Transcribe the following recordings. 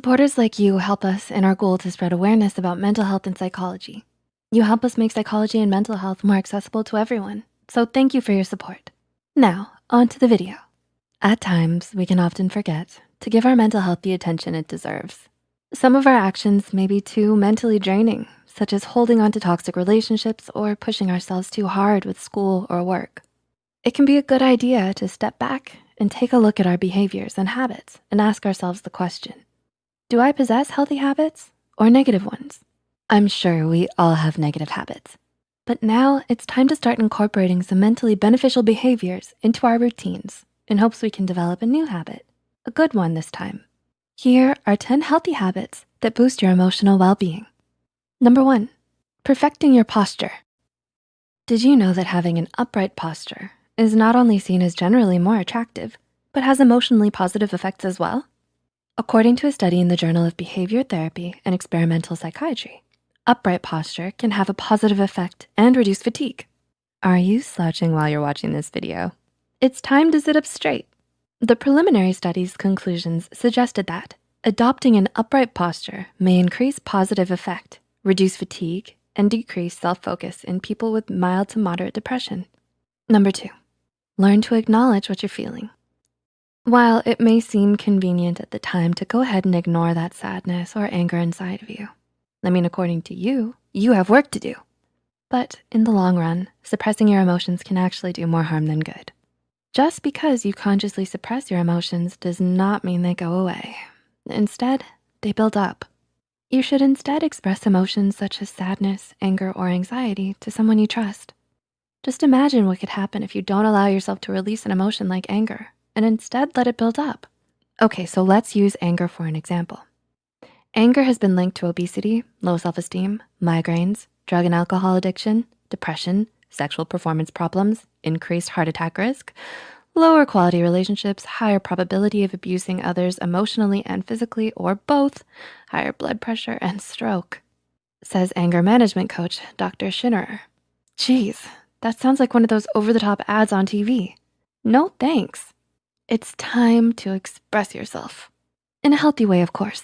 Supporters like you help us in our goal to spread awareness about mental health and psychology. You help us make psychology and mental health more accessible to everyone. So thank you for your support. Now, on to the video. At times, we can often forget to give our mental health the attention it deserves. Some of our actions may be too mentally draining, such as holding on to toxic relationships or pushing ourselves too hard with school or work. It can be a good idea to step back and take a look at our behaviors and habits and ask ourselves the question, do I possess healthy habits or negative ones? I'm sure we all have negative habits, but now it's time to start incorporating some mentally beneficial behaviors into our routines in hopes we can develop a new habit, a good one this time. Here are 10 healthy habits that boost your emotional well-being. Number 1, perfecting your posture. Did you know that having an upright posture is not only seen as generally more attractive, but has emotionally positive effects as well? According to a study in the Journal of Behavior Therapy and Experimental Psychiatry, upright posture can have a positive effect and reduce fatigue. Are you slouching while you're watching this video? It's time to sit up straight. The preliminary study's conclusions suggested that adopting an upright posture may increase positive effect, reduce fatigue, and decrease self-focus in people with mild to moderate depression. Number 2, learn to acknowledge what you're feeling. While it may seem convenient at the time to go ahead and ignore that sadness or anger inside of you, according to you, you have work to do. But in the long run, suppressing your emotions can actually do more harm than good. Just because you consciously suppress your emotions does not mean they go away. Instead, they build up. You should instead express emotions such as sadness, anger, or anxiety to someone you trust. Just imagine what could happen if you don't allow yourself to release an emotion like anger and instead let it build up. Okay, so let's use anger for an example. Anger has been linked to obesity, low self-esteem, migraines, drug and alcohol addiction, depression, sexual performance problems, increased heart attack risk, lower quality relationships, higher probability of abusing others emotionally and physically, or both, higher blood pressure, and stroke, says anger management coach, Dr. Schinnerer. Geez, that sounds like one of those over-the-top ads on TV. No thanks. It's time to express yourself. In a healthy way, of course.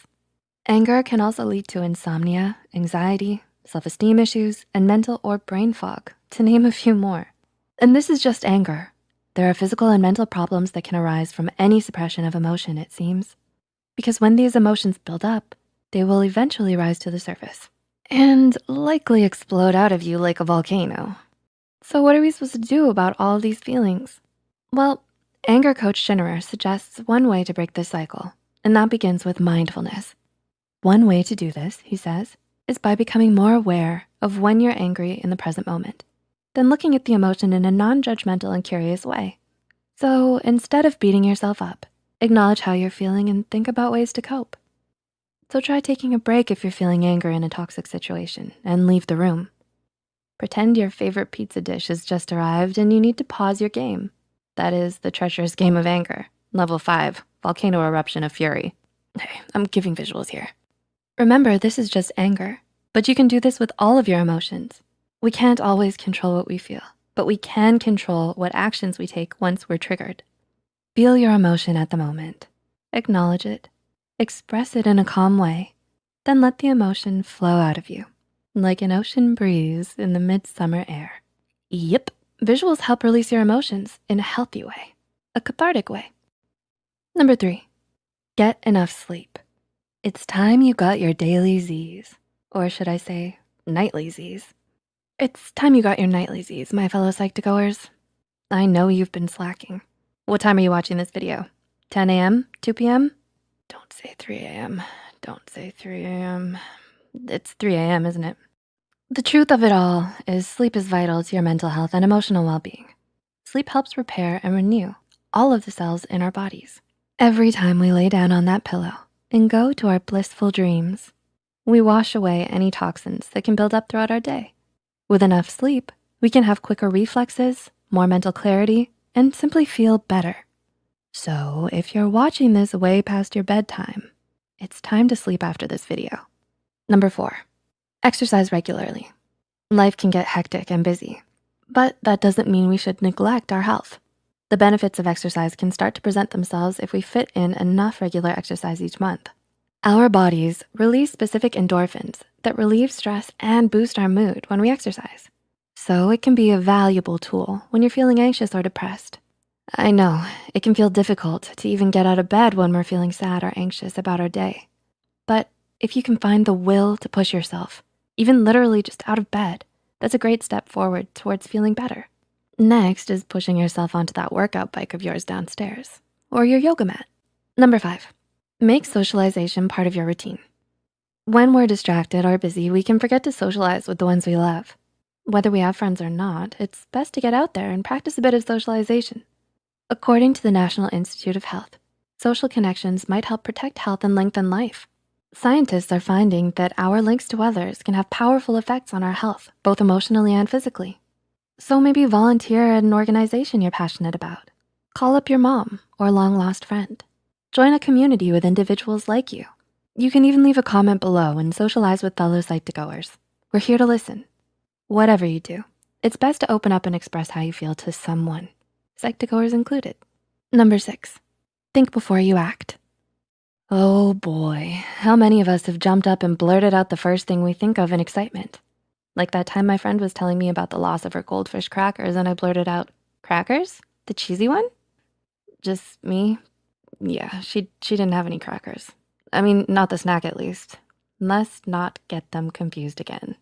Anger can also lead to insomnia, anxiety, self-esteem issues, and mental or brain fog, to name a few more. And this is just anger. There are physical and mental problems that can arise from any suppression of emotion, it seems. Because when these emotions build up, they will eventually rise to the surface and likely explode out of you like a volcano. So what are we supposed to do about all of these feelings? Well, anger coach Schinnerer suggests one way to break this cycle, and that begins with mindfulness. One way to do this, he says, is by becoming more aware of when you're angry in the present moment, then looking at the emotion in a non-judgmental and curious way. So instead of beating yourself up, acknowledge how you're feeling and think about ways to cope. So try taking a break if you're feeling anger in a toxic situation and leave the room. Pretend your favorite pizza dish has just arrived and you need to pause your game. That is the treacherous game of anger, level 5, volcano eruption of fury. Hey, I'm giving visuals here. Remember, this is just anger, but you can do this with all of your emotions. We can't always control what we feel, but we can control what actions we take once we're triggered. Feel your emotion at the moment, acknowledge it, express it in a calm way, then let the emotion flow out of you, like an ocean breeze in the midsummer air. Yep, visuals help release your emotions in a healthy way, a cathartic way. Number 3, get enough sleep. It's time you got your daily Z's, or should I say nightly Z's. It's time you got your nightly Z's, my fellow Psych2Goers. I know you've been slacking. What time are you watching this video? 10 a.m., 2 p.m.? Don't say 3 a.m., don't say 3 a.m. It's 3 a.m., isn't it? The truth of it all is sleep is vital to your mental health and emotional well-being. Sleep helps repair and renew all of the cells in our bodies. Every time we lay down on that pillow and go to our blissful dreams, we wash away any toxins that can build up throughout our day. With enough sleep, we can have quicker reflexes, more mental clarity, and simply feel better. So if you're watching this way past your bedtime, it's time to sleep after this video. Number 4, exercise regularly. Life can get hectic and busy, but that doesn't mean we should neglect our health. The benefits of exercise can start to present themselves if we fit in enough regular exercise each month. Our bodies release specific endorphins that relieve stress and boost our mood when we exercise. So it can be a valuable tool when you're feeling anxious or depressed. I know, it can feel difficult to even get out of bed when we're feeling sad or anxious about our day. But if you can find the will to push yourself, even literally just out of bed, that's a great step forward towards feeling better. Next is pushing yourself onto that workout bike of yours downstairs or your yoga mat. Number 5, make socialization part of your routine. When we're distracted or busy, we can forget to socialize with the ones we love. Whether we have friends or not, it's best to get out there and practice a bit of socialization. According to the National Institute of Health, social connections might help protect health and lengthen life. Scientists are finding that our links to others can have powerful effects on our health, both emotionally and physically. So maybe volunteer at an organization you're passionate about. Call up your mom or long-lost friend. Join a community with individuals like you. You can even leave a comment below and socialize with fellow Psych2Goers. We're here to listen. Whatever you do, it's best to open up and express how you feel to someone, Psych2Goers included. Number 6, think before you act. Oh boy, how many of us have jumped up and blurted out the first thing we think of in excitement? Like that time my friend was telling me about the loss of her goldfish crackers and I blurted out, "Crackers? The cheesy one?" Just me? Yeah, she didn't have any crackers. I mean, not the snack at least. Let's not get them confused again.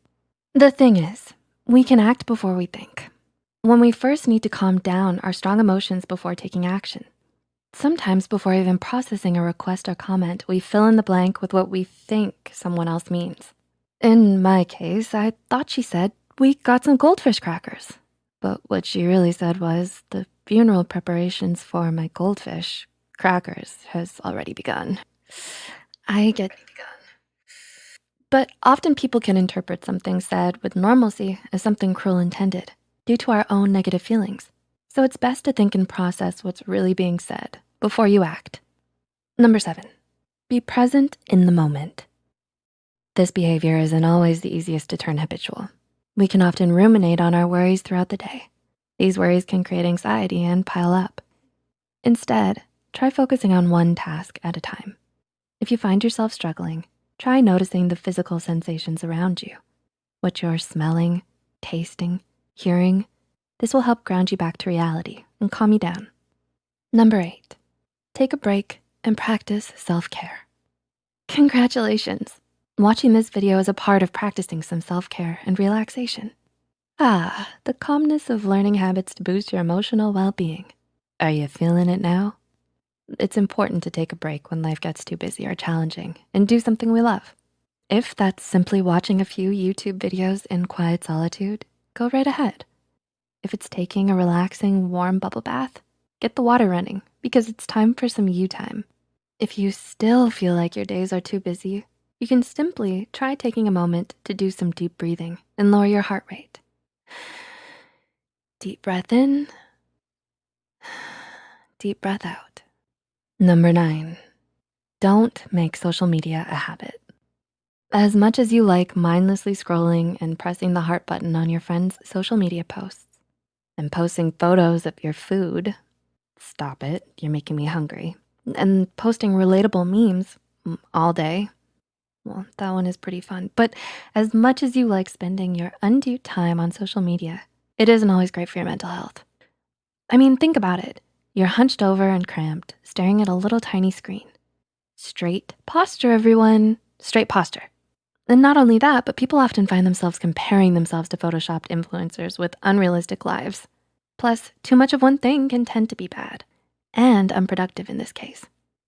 The thing is, we can act before we think. When we first need to calm down our strong emotions before taking action. Sometimes before even processing a request or comment, we fill in the blank with what we think someone else means. In my case, I thought she said, "We got some goldfish crackers." But what she really said was, "The funeral preparations for my goldfish crackers has already begun." I get But often people can interpret something said with normalcy as something cruel intended due to our own negative feelings. So it's best to think and process what's really being said before you act. Number 7, be present in the moment. This behavior isn't always the easiest to turn habitual. We can often ruminate on our worries throughout the day. These worries can create anxiety and pile up. Instead, try focusing on one task at a time. If you find yourself struggling, try noticing the physical sensations around you, what you're smelling, tasting, hearing. This will help ground you back to reality and calm you down. Number 8, take a break and practice self-care. Congratulations. Watching this video is a part of practicing some self-care and relaxation. The calmness of learning habits to boost your emotional well-being. Are you feeling it now? It's important to take a break when life gets too busy or challenging and do something we love. If that's simply watching a few YouTube videos in quiet solitude, go right ahead. If it's taking a relaxing, warm bubble bath, get the water running because it's time for some you time. If you still feel like your days are too busy, you can simply try taking a moment to do some deep breathing and lower your heart rate. Deep breath in, deep breath out. Number 9, don't make social media a habit. As much as you like mindlessly scrolling and pressing the heart button on your friends' social media posts and posting photos of your food, stop it, you're making me hungry, and posting relatable memes all day, well, that one is pretty fun. But as much as you like spending your undue time on social media, it isn't always great for your mental health. I mean, think about it. You're hunched over and cramped, staring at a little tiny screen. Straight posture, everyone. Straight posture. And not only that, but people often find themselves comparing themselves to photoshopped influencers with unrealistic lives. Plus, too much of one thing can tend to be bad and unproductive in this case.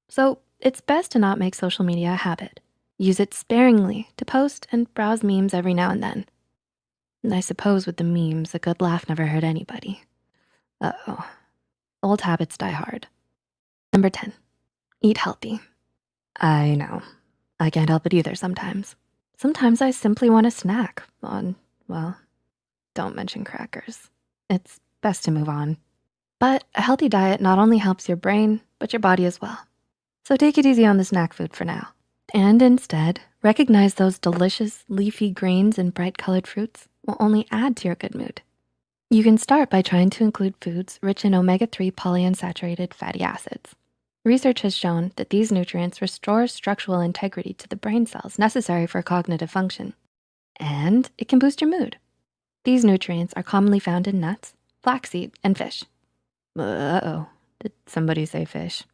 So it's best to not make social media a habit. Use it sparingly to post and browse memes every now and then. And I suppose with the memes, a good laugh never hurt anybody. Uh-oh, old habits die hard. Number 10, eat healthy. I know, I can't help it either sometimes. Sometimes I simply want a snack on, well, don't mention crackers. It's best to move on. But a healthy diet not only helps your brain, but your body as well. So take it easy on the snack food for now. And instead, recognize those delicious leafy greens and bright colored fruits will only add to your good mood. You can start by trying to include foods rich in omega-3 polyunsaturated fatty acids. Research has shown that these nutrients restore structural integrity to the brain cells necessary for cognitive function, and it can boost your mood. These nutrients are commonly found in nuts, flaxseed, and fish. Uh-oh, did somebody say fish?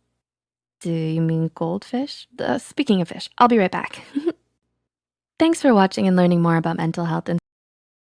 Do you mean goldfish? Speaking of fish, I'll be right back. Thanks for watching and learning more about mental health and